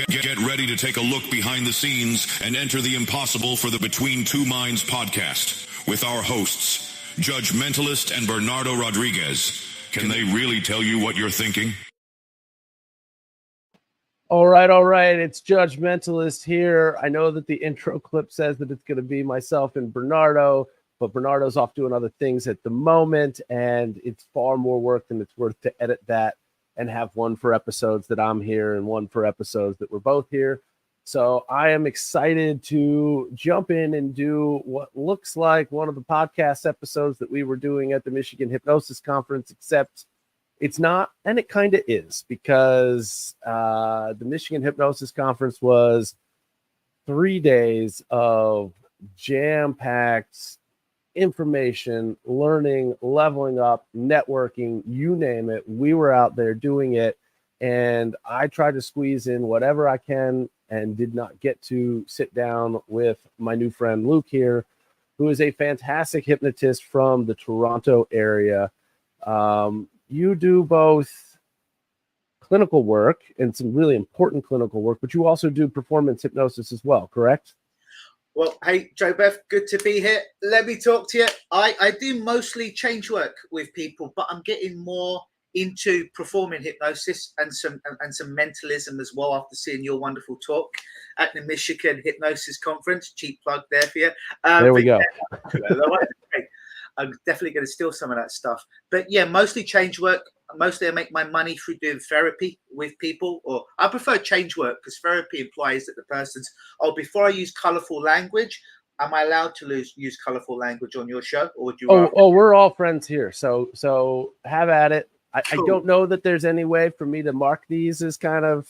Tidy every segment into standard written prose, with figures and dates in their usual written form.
Get ready to take a look behind the scenes and enter the impossible for the Between Two Minds podcast with our hosts, Judge Mentalist and Bernardo Rodriguez. Can they really tell you what you're thinking? All right. It's Judge Mentalist here. I know that the intro clip says that it's going to be myself and Bernardo, but Bernardo's off doing other things at the moment, and it's far more work than it's worth to edit that and have one for episodes that I'm here and one for episodes that we're both here. So I am excited to jump in and do what looks like one of the podcast episodes that we were doing at the Michigan Hypnosis Conference, except it's not, and it kind of is, because the Michigan Hypnosis Conference was 3 days of jam-packed information, learning, leveling up, networking, you name it. We were out there doing it, and I tried to squeeze in whatever I can and did not get to sit down with my new friend Luke here, who is a fantastic hypnotist from the Toronto area. You do both clinical work and some really important clinical work, but you also do performance hypnosis as well, correct? Well, hey, Joe Beth, good to be here. Let me talk to you. I do mostly change work with people, but I'm getting more into performing hypnosis and some mentalism as well after seeing your wonderful talk at the Michigan Hypnosis Conference. Cheap plug there for you. There we go. I'm definitely going to steal some of that stuff. But yeah, mostly change work. Mostly I make my money through doing therapy with people, or I prefer change work because therapy implies that the person's, before I use colorful language, am I allowed to use colorful language on your show? Or would you we're all friends here. So have at it. Cool. I don't know that there's any way for me to mark these as kind of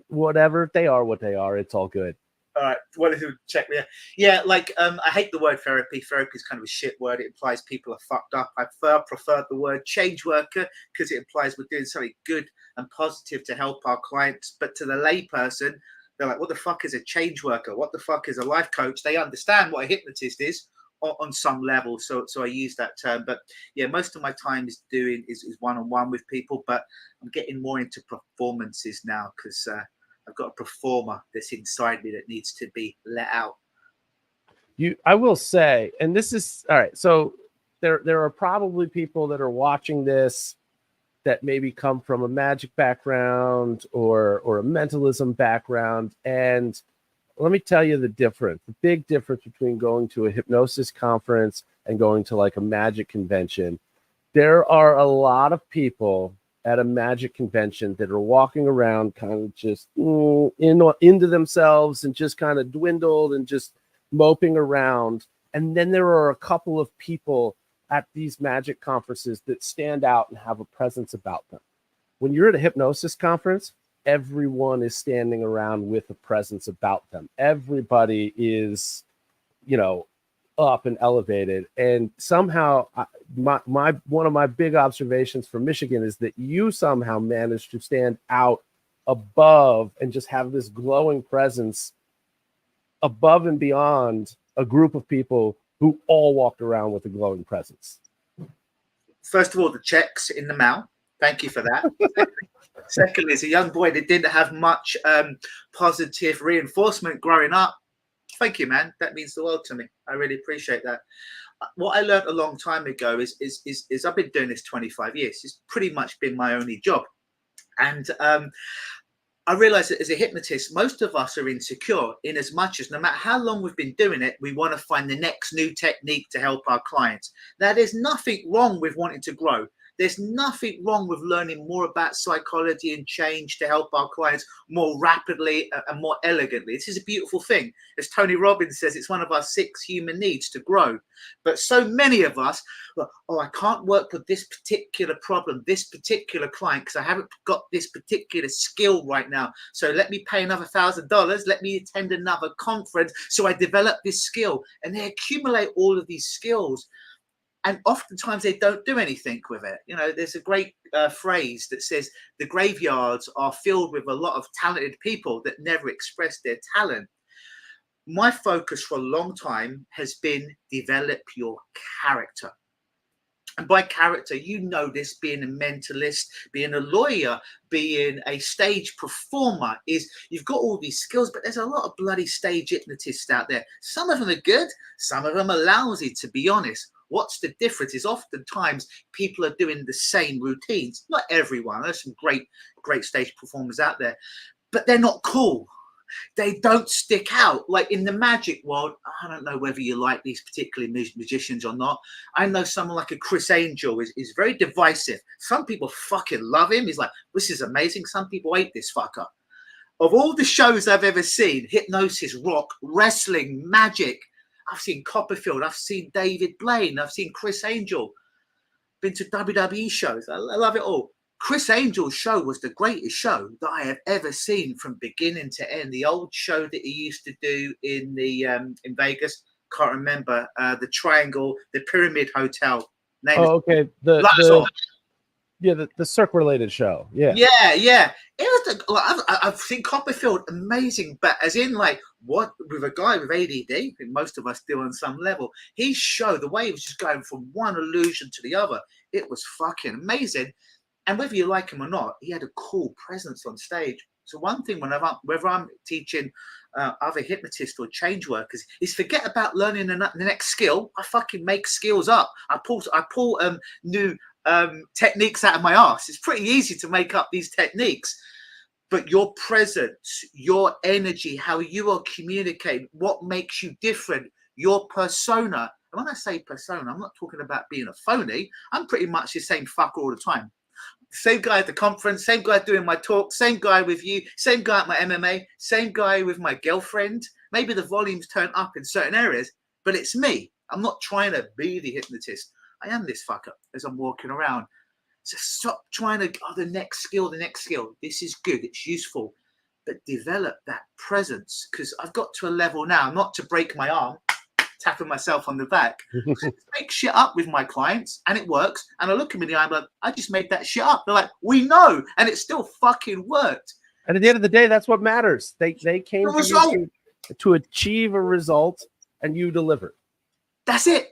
whatever. They are what they are. It's all good. All right. Well, if you check me out. Yeah, I hate the word therapy. Therapy is kind of a shit word. It implies people are fucked up. I prefer the word change worker because it implies we're doing something good and positive to help our clients. But to the lay person, they're like, what the fuck is a change worker? What the fuck is a life coach? They understand what a hypnotist is on some level. So I use that term. But yeah, most of my time is one-on-one with people, but I'm getting more into performances now because I've got a performer that's inside me that needs to be let out. I will say, and this is all right. So there are probably people that are watching this that maybe come from a magic background or a mentalism background. And let me tell you the big difference between going to a hypnosis conference and going to like a magic convention. There are a lot of people at a magic convention that are walking around kind of just into themselves and just kind of dwindled and just moping around. And then there are a couple of people at these magic conferences that stand out and have a presence about them. When you're at a hypnosis conference, everyone is standing around with a presence about them. Everybody is, up and elevated. And somehow one of my big observations from Michigan is that you somehow managed to stand out above and just have this glowing presence above and beyond a group of people who all walked around with a glowing presence. First of all, the checks in the mail. Thank you for that. Secondly, as a young boy that didn't have much positive reinforcement growing up, thank you, man. That means the world to me. I really appreciate that. What I learned a long time ago is I've been doing this 25 years. It's pretty much been my only job. And I realized that as a hypnotist, most of us are insecure in as much as no matter how long we've been doing it, we want to find the next new technique to help our clients. Now, there's nothing wrong with wanting to grow. There's nothing wrong with learning more about psychology and change to help our clients more rapidly and more elegantly. This is a beautiful thing. As Tony Robbins says, it's one of our 6 human needs to grow. But so many of us, I can't work with this particular problem, this particular client, because I haven't got this particular skill right now. So let me pay another $1,000. Let me attend another conference so I develop this skill. And they accumulate all of these skills. And oftentimes they don't do anything with it. There's a great phrase that says the graveyards are filled with a lot of talented people that never express their talent. My focus for a long time has been develop your character. And by character, you know this, being a mentalist, being a lawyer, being a stage performer, is you've got all these skills, but there's a lot of bloody stage hypnotists out there. Some of them are good, some of them are lousy, to be honest. What's the difference is oftentimes people are doing the same routines. Not everyone. There's some great stage performers out there, but they're not cool. They don't stick out. Like in the magic world, I don't know whether you like these particular magicians or not. I know someone like a Chris Angel is very divisive. Some people fucking love him. He's like, this is amazing. Some people hate this fucker. Of all the shows I've ever seen, hypnosis, rock, wrestling, magic, I've seen Copperfield, I've seen David Blaine, I've seen Chris Angel, been to WWE shows. I love it all. Chris Angel's show was the greatest show that I have ever seen from beginning to end. The old show that he used to do in Vegas, can't remember, the Triangle, the Pyramid Hotel. Okay. The cirque-related show. Yeah. It was I've seen Copperfield, amazing, but as in like what with a guy with ADD, I think most of us do on some level. His show, the way he was just going from one illusion to the other, it was fucking amazing. And whether you like him or not, he had a cool presence on stage. So one thing whether I'm teaching other hypnotists or change workers is forget about learning the next skill. I fucking make skills up. I pull new techniques out of my ass. It's pretty easy to make up these techniques. But your presence, your energy, how you are communicating, what makes you different, your persona. And when I say persona, I'm not talking about being a phony. I'm pretty much the same fucker all the time. Same guy at the conference, same guy doing my talk, same guy with you, same guy at my MMA, same guy with my girlfriend. Maybe the volume's turned up in certain areas, but it's me. I'm not trying to be the hypnotist. I am this fucker as I'm walking around. So stop trying to, the next skill. This is good, it's useful, but develop that presence, because I've got to a level now, not to break my arm, tapping myself on the back. I make shit up with my clients and it works. And I look at me in the eye, I'm like, I just made that shit up. They're like, we know. And it still fucking worked. And at the end of the day, that's what matters. They came to achieve a result and you delivered. That's it.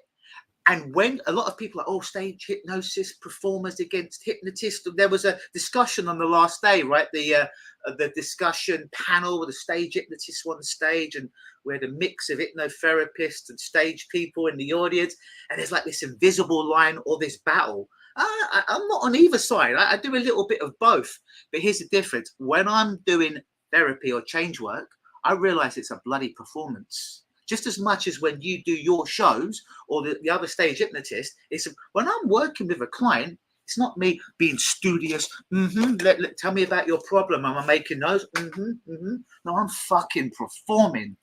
And when a lot of people are, stage hypnosis performers against hypnotists, there was a discussion on the last day, right? The discussion panel with the stage hypnotists on the stage, and we had a mix of hypnotherapists and stage people in the audience. And there's like this invisible line or this battle. I'm not on either side. I do a little bit of both. But here's the difference. When I'm doing therapy or change work, I realize it's a bloody performance. Just as much as when you do your shows or the other stage hypnotist, it's when I'm working with a client, it's not me being studious. Tell me about your problem. Am I making those? No, I'm fucking performing.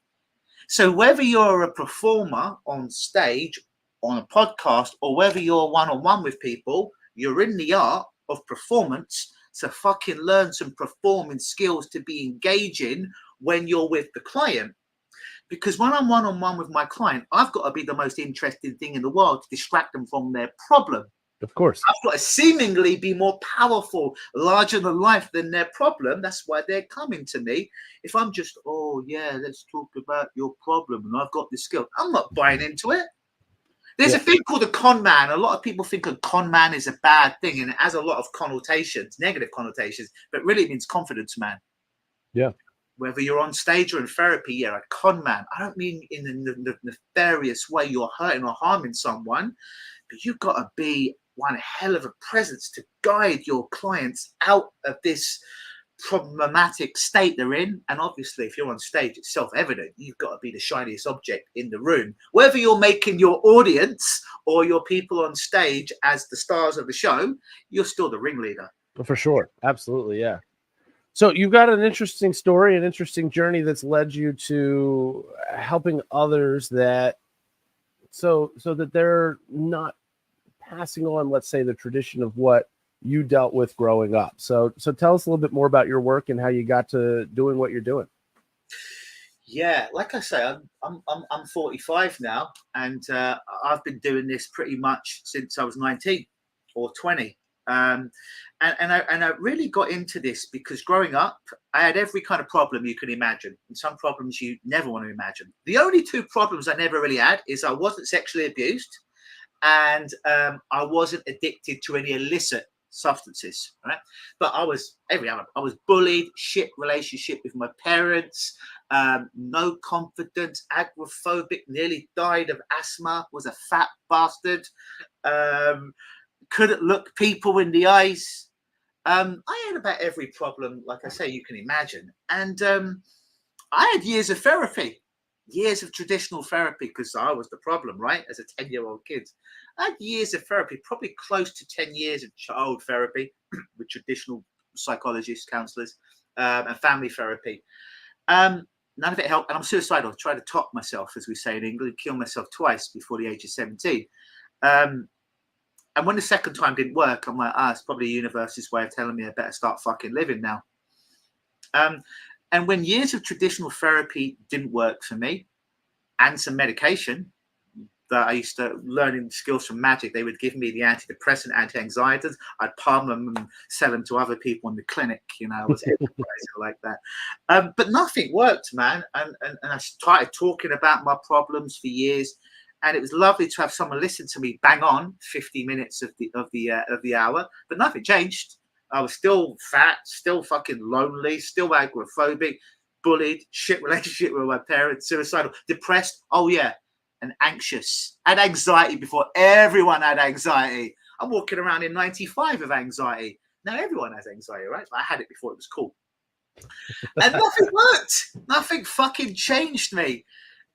So whether you're a performer on stage, on a podcast, or whether you're one-on-one with people, you're in the art of performance. So fucking learn some performing skills to be engaging when you're with the client. Because when I'm one-on-one with my client, I've got to be the most interesting thing in the world to distract them from their problem. Of course. I've got to seemingly be more powerful, larger than life than their problem. That's why they're coming to me. If I'm just, let's talk about your problem, and I've got this skill, I'm not buying into it. There's a thing called a con man. A lot of people think a con man is a bad thing, and it has a lot of connotations, negative connotations, but really it means confidence man. Yeah. Whether you're on stage or in therapy, you're a con man. I don't mean in the nefarious way you're hurting or harming someone, but you've got to be one hell of a presence to guide your clients out of this problematic state they're in. And obviously, if you're on stage, it's self-evident. You've got to be the shiniest object in the room. Whether you're making your audience or your people on stage as the stars of the show, you're still the ringleader. For sure. Absolutely, yeah. So you've got an interesting story, an interesting journey that's led you to helping others so that they're not passing on, let's say, the tradition of what you dealt with growing up. So tell us a little bit more about your work and how you got to doing what you're doing. Yeah, like I say, I'm 45 now, and I've been doing this pretty much since I was 19 or 20. And I really got into this because growing up, I had every kind of problem you can imagine, and some problems you never want to imagine. The only two problems I never really had is I wasn't sexually abused, and I wasn't addicted to any illicit substances, right? But I was bullied, shit relationship with my parents, no confidence, agoraphobic, nearly died of asthma, was a fat bastard, couldn't look people in the eyes. I had about every problem, like I say, you can imagine. And I had years of therapy, years of traditional therapy, because I was the problem, right? As a 10-year-old kid. I had years of therapy, probably close to 10 years of child therapy with traditional psychologists, counselors, and family therapy. None of it helped. And I'm suicidal. I tried to top myself, as we say in England, kill myself twice before the age of 17. And when the second time didn't work, I'm like, it's probably the universe's way of telling me I better start fucking living now. And when years of traditional therapy didn't work for me, and some medication that I used to learning skills from magic, they would give me the antidepressant, anti-anxietants. I'd palm them and sell them to other people in the clinic. You know, I was like that. But nothing worked, man. And I started talking about my problems for years. And it was lovely to have someone listen to me bang on 50 minutes of the hour, but nothing changed. I was still fat, still fucking lonely, still agoraphobic, bullied, shit relationship with my parents, suicidal, depressed. Oh yeah, and anxious. I had anxiety before everyone had anxiety. I'm walking around in 95 of anxiety. Now everyone has anxiety, right? But I had it before it was cool. And nothing worked. Nothing fucking changed me.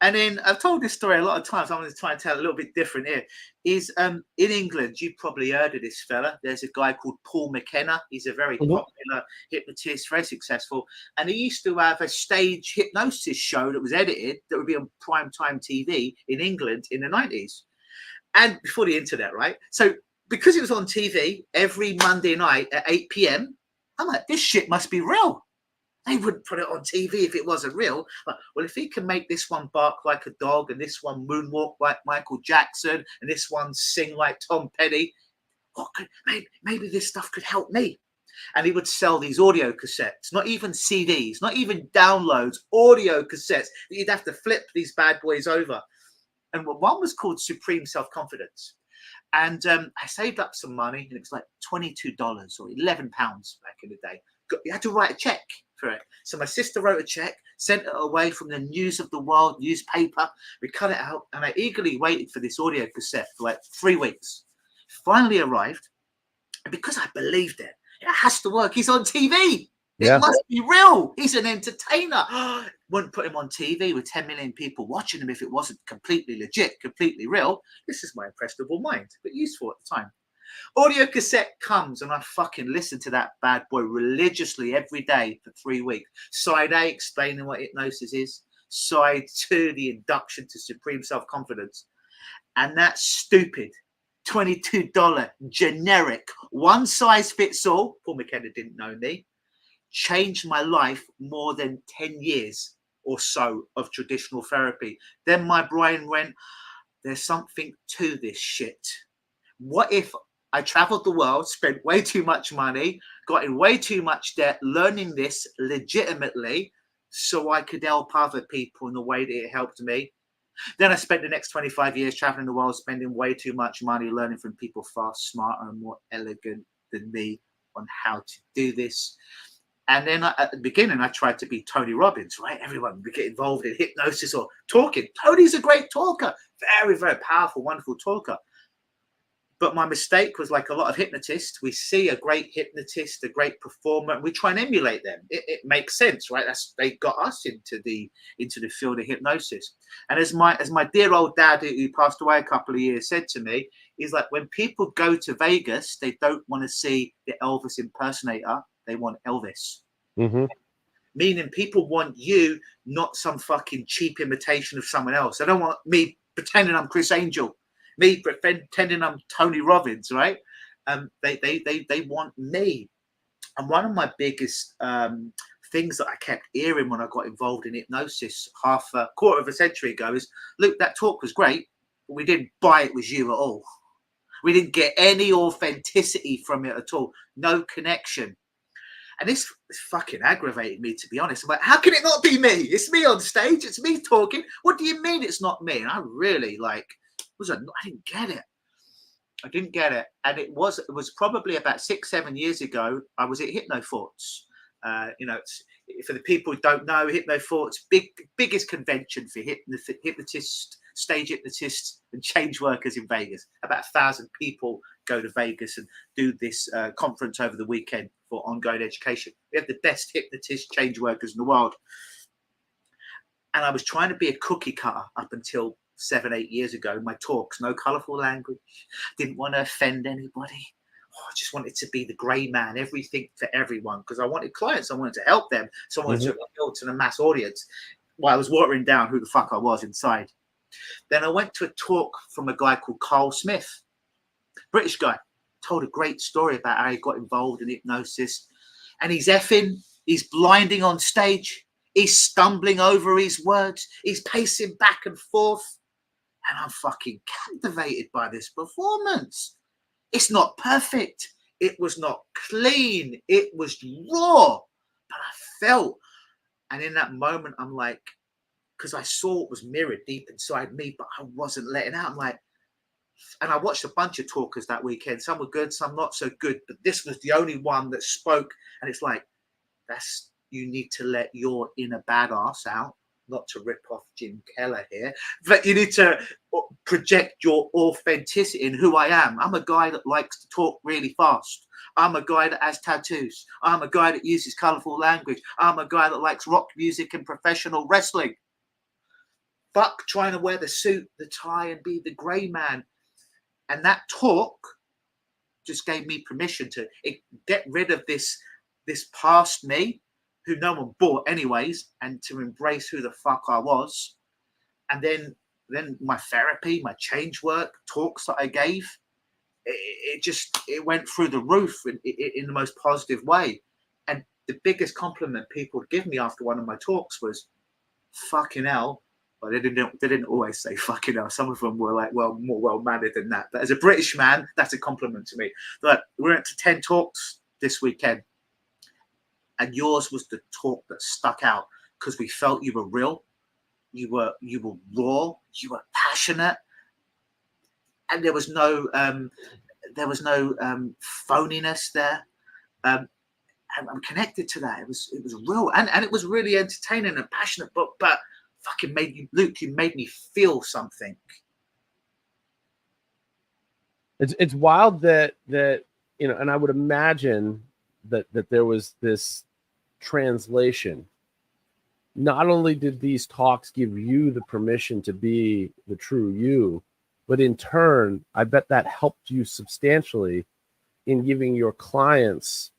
And then I've told this story a lot of times. I'm going to try and tell it a little bit different here. Is in England, you probably heard of this fella. There's a guy called Paul McKenna. He's a very popular hypnotist, very successful. And he used to have a stage hypnosis show that was edited that would be on primetime TV in England in the 90s. And before the internet, right? So because it was on TV every Monday night at 8 p.m., I'm like, this shit must be real. They wouldn't put it on TV if it wasn't real. But, well, if he can make this one bark like a dog and this one moonwalk like Michael Jackson and this one sing like Tom Petty, maybe this stuff could help me. And he would sell these audio cassettes, not even CDs, not even downloads, audio cassettes that you'd have to flip these bad boys over. And one was called Supreme Self-Confidence. And I saved up some money, and it was like $22 or £11 back in the day. You had to write a check for it. So my sister wrote a check, sent it away from the News of the World newspaper. We cut it out, and I eagerly waited for this audio cassette for like 3 weeks. Finally arrived, and because I believed it has to work. He's on TV. It must be real. He's an entertainer. Wouldn't put him on TV with 10 million people watching him if it wasn't completely legit, completely real. This is my impressionable mind, but useful at the time. Audio cassette comes, and I fucking listen to that bad boy religiously every day for 3 weeks. Side A, explaining what hypnosis is. Side 2, the induction to supreme self-confidence. And that stupid $22 generic one size fits all, Paul McKenna didn't know me, changed my life more than 10 years or so of traditional therapy. Then my brain went, there's something to this shit. What if I traveled the world, spent way too much money, got in way too much debt, learning this legitimately so I could help other people in the way that it helped me? Then I spent the next 25 years traveling the world, spending way too much money, learning from people far smarter and more elegant than me on how to do this. And then at the beginning, I tried to be Tony Robbins, right? Everyone would get involved in hypnosis or talking. Tony's a great talker, very, very powerful, wonderful talker. But my mistake was, like a lot of hypnotists, we see a great hypnotist, a great performer, and we try and emulate them. It makes sense, right? They got us into the field of hypnosis. And as my dear old dad, who passed away a couple of years, said to me, is like, when people go to Vegas, they don't want to see the Elvis impersonator. They want Elvis. Mm-hmm. Meaning people want you, not some fucking cheap imitation of someone else. They don't want me pretending I'm Chris Angel, me pretending I'm Tony Robbins, right? They want me. And one of my biggest things that I kept hearing when I got involved in hypnosis quarter of a century ago is, Luke, that talk was great, but we didn't buy it was you at all. We didn't get any authenticity from it at all. No connection. And this fucking aggravated me, to be honest. I'm like, how can it not be me? It's me on stage. It's me talking. What do you mean it's not me? And I really I didn't get it. I didn't get it. And it was probably about 6-7 years ago. I was at Hypnothoughts. It's, for the people who don't know, Hypnothoughts, biggest convention for hypnotists, stage hypnotists, and change workers in Vegas. About 1,000 people go to Vegas and do this conference over the weekend for ongoing education. We have the best hypnotists, change workers in the world. And I was trying to be a cookie cutter up until 7-8 years ago. My talks, no colorful language, didn't want to offend anybody. I just wanted to be the gray man, everything for everyone, because I wanted clients. I wanted to help them. So I wanted to appeal to the mass audience while I was watering down who the fuck I was inside. Then I went to a talk from a guy called Carl Smith, British guy, told a great story about how he got involved in hypnosis. And he's blinding on stage. He's stumbling over his words. He's pacing back and forth. And I'm fucking captivated by this performance. It's not perfect. It was not clean. It was raw. But I felt. And in that moment, I'm like, because I saw it was mirrored deep inside me, but I wasn't letting out. I'm like, and I watched a bunch of talkers that weekend. Some were good, some not so good. But this was the only one that spoke. And it's like, you need to let your inner badass out. Not to rip off Jim Keller here, but you need to project your authenticity in who I am. I'm a guy that likes to talk really fast. I'm a guy that has tattoos. I'm a guy that uses colorful language. I'm a guy that likes rock music and professional wrestling. Fuck trying to wear the suit, the tie, and be the gray man. And that talk just gave me permission to get rid of this past me, who no one bought anyways, and to embrace who the fuck I was. And then my therapy, my change work, talks that I gave, it went through the roof in the most positive way. And the biggest compliment people would give me after one of my talks was, fucking hell. Well, they didn't always say fucking hell. Some of them were like, well, more well-mannered than that. But as a British man, that's a compliment to me. But we went to 10 talks this weekend. And yours was the talk that stuck out because we felt you were real, you were raw, you were passionate, and there was no phoniness there. And I'm connected to that. It was real, and it was really entertaining and passionate. But fucking Luke, you made me feel something. It's wild that and I would imagine that there was this translation. Not only did these talks give you the permission to be the true you, but in turn, I bet that helped you substantially in giving your clients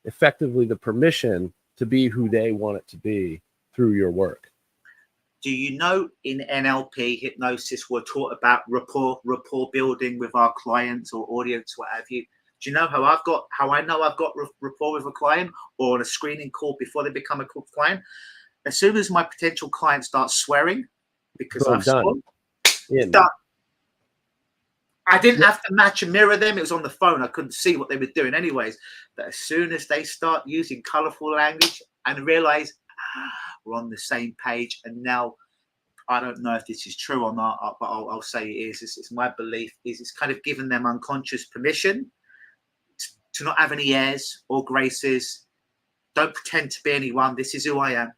effectively the permission to be who they want it to be through your work. Do you know in NLP hypnosis, we're taught about rapport building with our clients or audience, what have you? Do you know how I know I've got rapport with a client or on a screening call before they become a client? As soon as my potential client starts swearing, because I've done. I didn't have to match and mirror them. It was on the phone. I couldn't see what they were doing anyways. But as soon as they start using colorful language and realize we're on the same page, and now I don't know if this is true or not, but I'll say it is. It's my belief. It's kind of giving them unconscious permission to not have any airs or graces. Don't pretend to be anyone. This is who I am.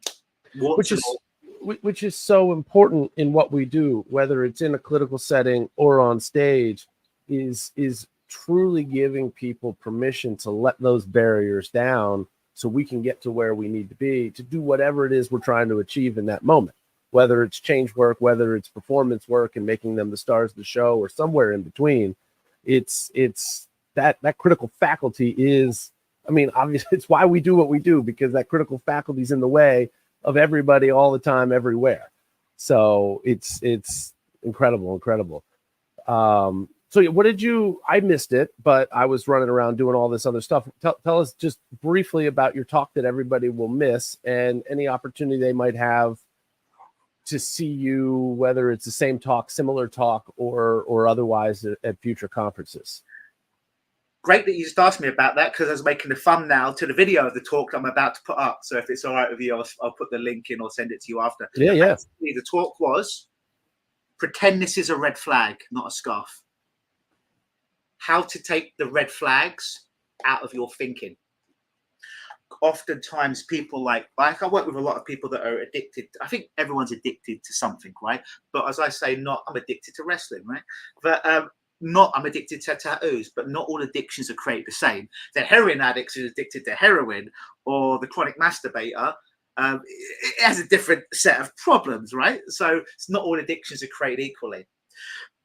Which is so important in what we do, whether it's in a clinical setting or on stage, is truly giving people permission to let those barriers down so we can get to where we need to be to do whatever it is we're trying to achieve in that moment, whether it's change work, whether it's performance work and making them the stars of the show, or somewhere in between. It's that critical faculty is, I mean, obviously it's why we do what we do, because that critical faculty is in the way of everybody all the time, everywhere. So it's incredible. So what did I missed it, but I was running around doing all this other stuff. Tell us just briefly about your talk that everybody will miss and any opportunity they might have to see you, whether it's the same talk, similar talk, or otherwise at future conferences. Great that you just asked me about that, because I was making the thumbnail to the video of the talk that I'm about to put up. So if it's all right with you, I'll put the link in or send it to you after. Yeah. Actually, the talk was, pretend this is a red flag, not a scarf. how to take the red flags out of your thinking. Oftentimes people like I work with a lot of people that are addicted. I think everyone's addicted to something, right? But as I say, I'm addicted to wrestling, right? But I'm addicted to tattoos, but not all addictions are created the same. The heroin addict is addicted to heroin, or the chronic masturbator, it has a different set of problems, right? So it's not all addictions are created equally.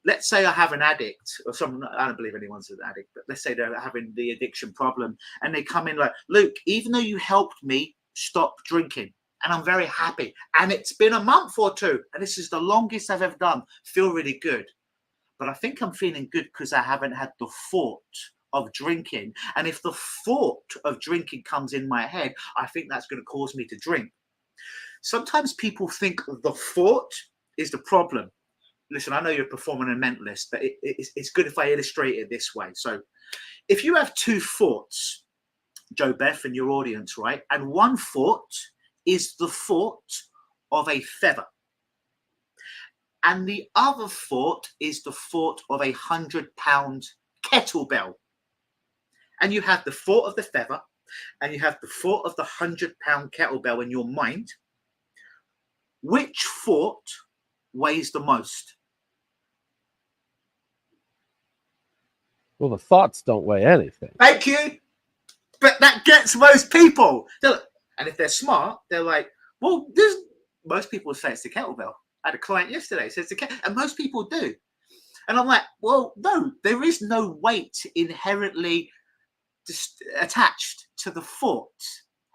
Let's say I have an addict or someone, I don't believe anyone's an addict, but let's say they're having the addiction problem and they come in like, Luke, even though you helped me stop drinking and I'm very happy and it's been a month or two and this is the longest I've ever done, feel really good. But I think I'm feeling good because I haven't had the thought of drinking. And if the thought of drinking comes in my head, I think that's going to cause me to drink. Sometimes people think the thought is the problem. Listen, I know you're a performer and a mentalist, but it's good if I illustrate it this way. So if you have two thoughts, Joe Beth and your audience, right? And one thought is the thought of a feather. And the other thought is the thought of 100-pound kettlebell. And you have the thought of the feather and you have the thought of the 100-pound kettlebell in your mind. Which thought weighs the most? Well, the thoughts don't weigh anything. Thank you. But that gets most people. And if they're smart, they're like, well, most people say it's the kettlebell. I had a client yesterday says the kettlebell, and most people do. And I'm like, well, no, there is no weight inherently attached to the thought.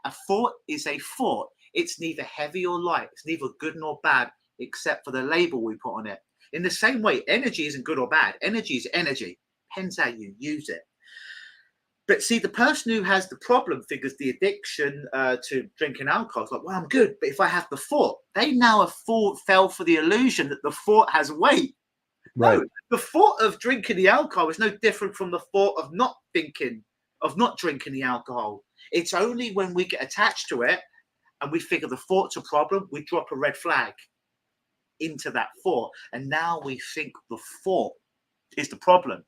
A thought is a thought. It's neither heavy or light. It's neither good nor bad, except for the label we put on it. In the same way, energy isn't good or bad. Energy is energy. Depends how you use it. But see, the person who has the problem figures the addiction to drinking alcohol is like, well, I'm good. But if I have the thought, they now have fell for the illusion that the thought has weight. Right. No, the thought of drinking the alcohol is no different from the thought of not drinking the alcohol. It's only when we get attached to it and we figure the thought's a problem, we drop a red flag into that thought. And now we think the thought is the problem.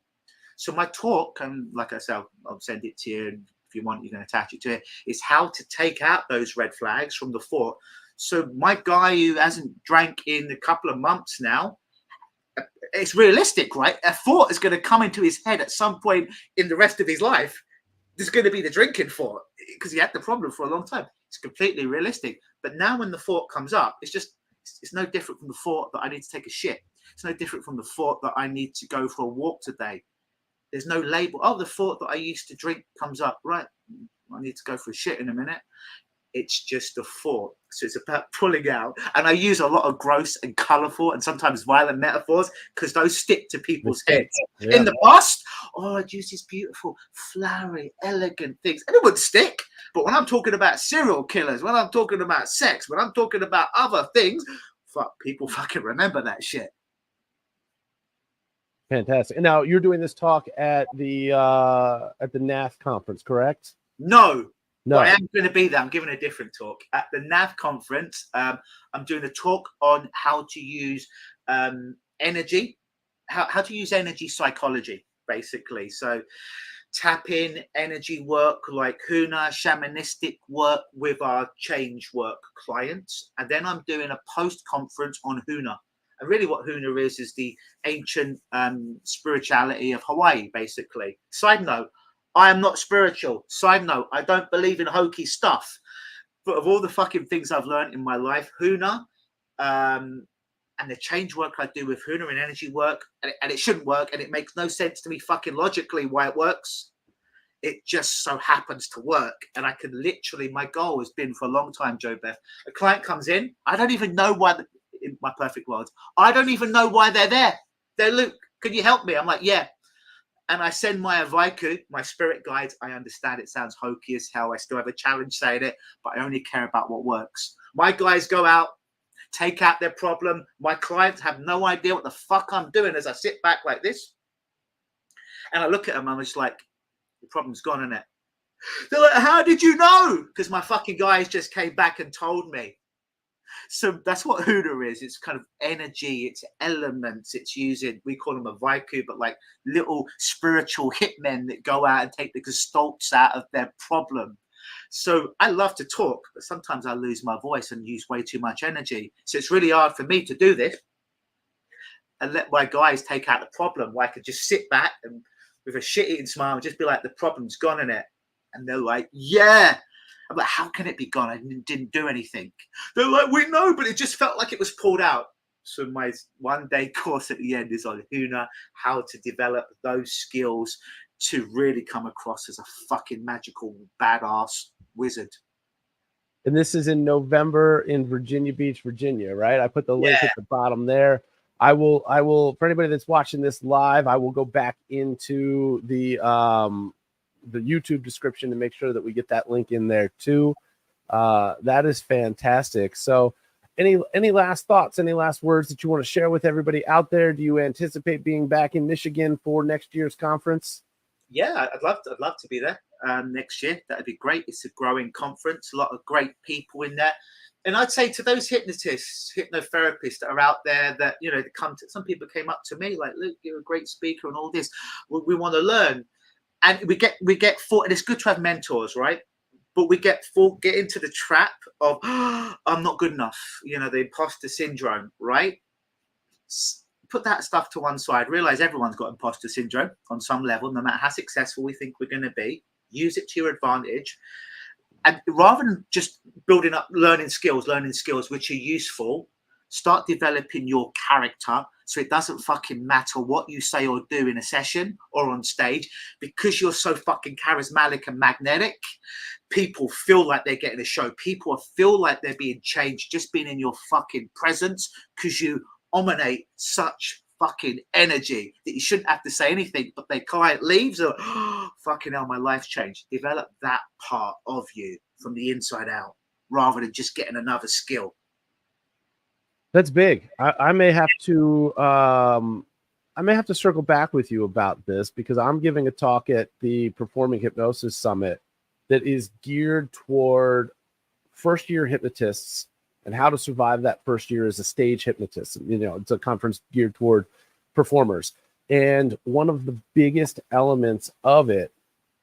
So my talk, and like I said, I'll send it to you. And if you want, you can attach it to it. Is how to take out those red flags from the thought. So my guy who hasn't drank in a couple of months now, it's realistic, right? A thought is going to come into his head at some point in the rest of his life. There's going to be the drinking thought because he had the problem for a long time. It's completely realistic. But now when the thought comes up, it's no different from the thought that I need to take a shit. It's no different from the thought that I need to go for a walk today. There's no label. Oh, the thought that I used to drink comes up. Right. I need to go for a shit in a minute. It's just a thought. So it's about pulling out. And I use a lot of gross and colourful and sometimes violent metaphors because those stick to people's heads. Yeah. In the past, I'd use these beautiful, flowery, elegant things. And it would stick. But when I'm talking about serial killers, when I'm talking about sex, when I'm talking about other things, people fucking remember that shit. Fantastic. And now you're doing this talk at the NAF conference, correct? No. I am going to be there. I'm giving a different talk at the NAF conference. I'm doing a talk on how to use energy, how to use energy psychology, basically. So tap in energy work like Huna, shamanistic work with our change work clients. And then I'm doing a post-conference on Huna. And really what Huna is the ancient spirituality of Hawaii, basically. Side note, I am not spiritual. Side note, I don't believe in hokey stuff. But of all the fucking things I've learned in my life, Huna and the change work I do with Huna and energy work, and it shouldn't work, and it makes no sense to me fucking logically why it works. It just so happens to work. And I can literally, my goal has been for a long time, Joe Beth. A client comes in, I don't even know why, in my perfect world, I don't even know why they're there. They're, Luke, can you help me? I'm like, yeah. And I send my Avaiku, my spirit guides. I understand it sounds hokey as hell. I still have a challenge saying it, but I only care about what works. My guys go out, take out their problem. My clients have no idea what the fuck I'm doing as I sit back like this. And I look at them, I'm just like, the problem's gone, isn't it? They're like, how did you know? Because my fucking guys just came back and told me. So that's what Huna is. It's kind of energy, it's elements, it's using, we call them a Vaiku, but like little spiritual hitmen that go out and take the gestalts out of their problem. So I love to talk, but sometimes I lose my voice and use way too much energy. So it's really hard for me to do this and let my guys take out the problem, where I could just sit back and with a shit-eating smile and just be like, the problem's gone in it. And they're like, yeah. I'm like, how can it be gone? I didn't do anything. They're like, we know, but it just felt like it was pulled out. So my one-day course at the end is on Huna, how to develop those skills to really come across as a fucking magical badass wizard. And this is in November in Virginia Beach, Virginia, right? I put the link at the bottom there. I will, for anybody that's watching this live, I will go back into the YouTube description to make sure that we get that link in there too. That is fantastic. So any last thoughts, any last words that you want to share with everybody out there? Do you anticipate being back in Michigan for next year's conference? Yeah, I'd love to be there next year. That'd be great. It's a growing conference, a lot of great people in there. And I'd say to those hypnotists, hypnotherapists that are out there that, you know, some people came up to me like, Luke, you're a great speaker and all this. We want to learn. And we get full, and it's good to have mentors, right? But we get into the trap of, oh, I'm not good enough, you know, the imposter syndrome, right? Put that stuff to one side. Realize everyone's got imposter syndrome on some level, no matter how successful we think we're going to be. Use it to your advantage. And rather than just building up learning skills which are useful, start developing your character so it doesn't fucking matter what you say or do in a session or on stage, because you're so fucking charismatic and magnetic. People feel like they're getting a show. People feel like they're being changed just being in your fucking presence, because you emanate such fucking energy that you shouldn't have to say anything, but their client leaves or, oh, fucking hell, my life's changed. Develop that part of you from the inside out rather than just getting another skill. That's big. I may have to circle back with you about this, because I'm giving a talk at the Performing Hypnosis Summit that is geared toward first-year hypnotists and how to survive that first year as a stage hypnotist. You know, it's a conference geared toward performers. And one of the biggest elements of it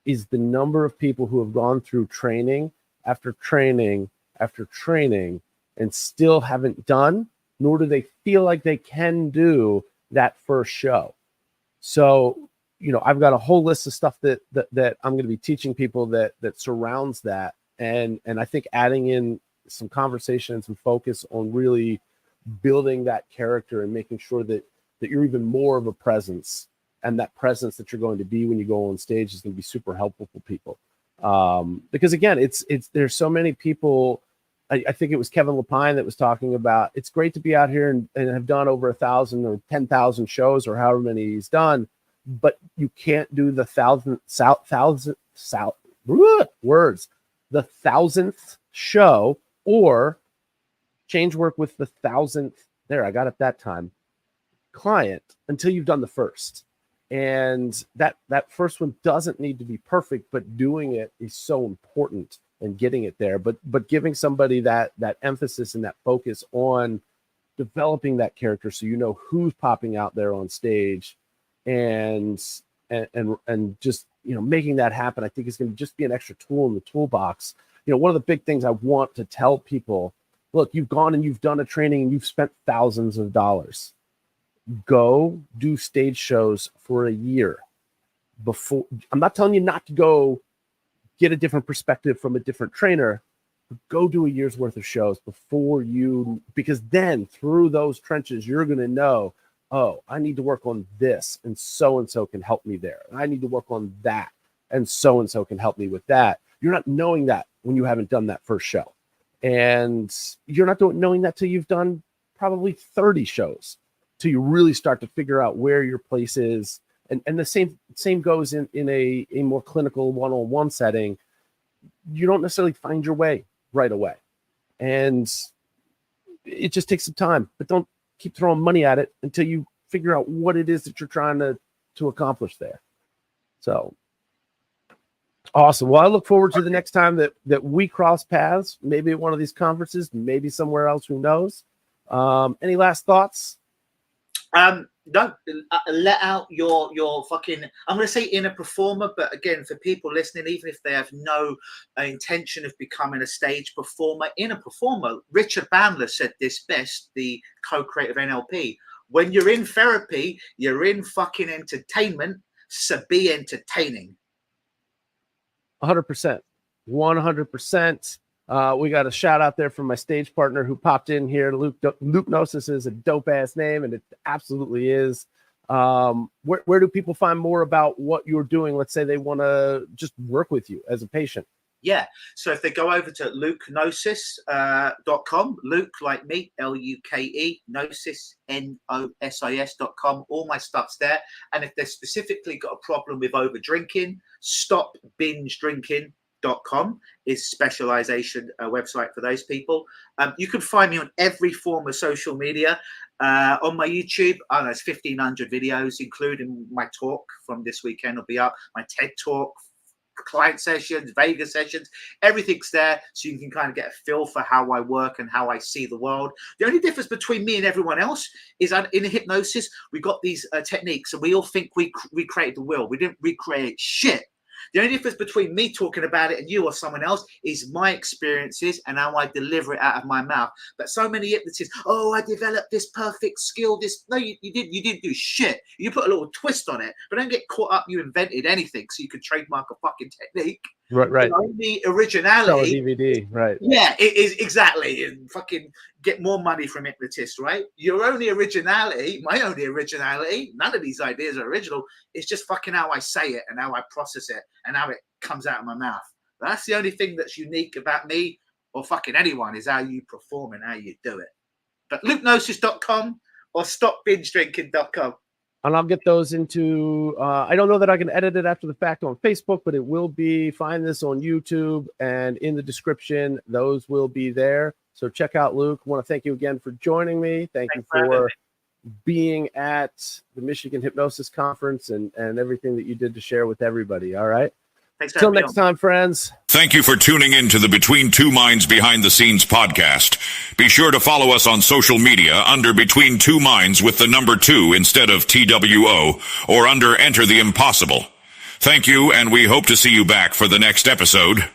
is the number of people who have gone through training after training after training and still haven't done, nor do they feel like they can do that first show. So, you know, I've got a whole list of stuff that I'm going to be teaching people that surrounds that. And I think adding in some conversation and some focus on really building that character and making sure that you're even more of a presence, and that presence that you're going to be when you go on stage is going to be super helpful for people. Because again, it's there's so many people. I think it was Kevin Lapine that was talking about, it's great to be out here and have done over 1,000 or 10,000 shows or however many he's done, but you can't do the 1,000th show or change work with the 1,000th. There, I got it that time. Client until you've done the first. And that first one doesn't need to be perfect, but doing it is so important and getting it there. But giving somebody that emphasis and that focus on developing that character, so you know who's popping out there on stage, and just, you know, making that happen, I think is going to just be an extra tool in the toolbox. You know, one of the big things I want to tell people, look, you've gone and you've done a training and you've spent thousands of dollars. Go do stage shows for a year before. I'm not telling you not to go get a different perspective from a different trainer, but go do a year's worth of shows before you, because then through those trenches, you're going to know, oh, I need to work on this, and so can help me there. I need to work on that, and so can help me with that. You're not knowing that when you haven't done that first show. And you're not knowing that till you've done probably 30 shows, till you really start to figure out where your place is. And the same goes in a more clinical one-on-one setting. You don't necessarily find your way right away. And it just takes some time, but don't keep throwing money at it until you figure out what it is that you're trying to accomplish there. So Awesome. Well, I look forward to the next time that we cross paths, maybe at one of these conferences, maybe somewhere else, who knows. Any last thoughts? Don't let out your fucking, I'm going to say inner performer, but again, for people listening, even if they have no intention of becoming a stage performer, inner performer, Richard Bandler said this best, the co-creator of NLP. When you're in therapy, you're in fucking entertainment, so be entertaining. 100%. 100%. We got a shout out there from my stage partner who popped in here. Lukenosis is a dope ass name, and it absolutely is. Where do people find more about what you're doing? Let's say they want to just work with you as a patient. Yeah. So if they go over to lukenosis.com, Luke like me, Luke, Gnosis, Nosis.com, all my stuff's there. And if they've specifically got a problem with over drinking, stopbingedrinking.com is specialization website for those people. You can find me on every form of social media. On my YouTube, I don't know, it's 1,500 videos, including my talk from this weekend will be up, my TED talk, client sessions, Vegas sessions, everything's there, so you can kind of get a feel for how I work and how I see the world. The only difference between me and everyone else is that in hypnosis, we got these techniques, and we all think we recreated the wheel. We didn't recreate shit. The only difference between me talking about it and you or someone else is my experiences and how I deliver it out of my mouth. But so many hypnotists, oh, I developed this perfect skill. No, you didn't do shit. You put a little twist on it, but don't get caught up. You invented anything so you could trademark a fucking technique. Right. The only originality. Sell a DVD, right? Yeah, it is exactly. And fucking get more money from hypnotists, right? Your only originality, my only originality, none of these ideas are original. It's just fucking how I say it and how I process it and how it comes out of my mouth. That's the only thing that's unique about me or fucking anyone, is how you perform and how you do it. But lukenosis.com or stopbingedrinking.com. And I'll get those into, I don't know that I can edit it after the fact on Facebook, but it will be, find this on YouTube, and in the description, those will be there. So check out Luke. I want to thank you again for joining me. Thanks you for being at the Michigan Hypnosis Conference and everything that you did to share with everybody. All right. Till next time, friends. Thank you for tuning in to the Between Two Minds Behind the Scenes podcast. Be sure to follow us on social media under Between Two Minds with the number 2 instead of TWO, or under Enter the Impossible. Thank you, and we hope to see you back for the next episode.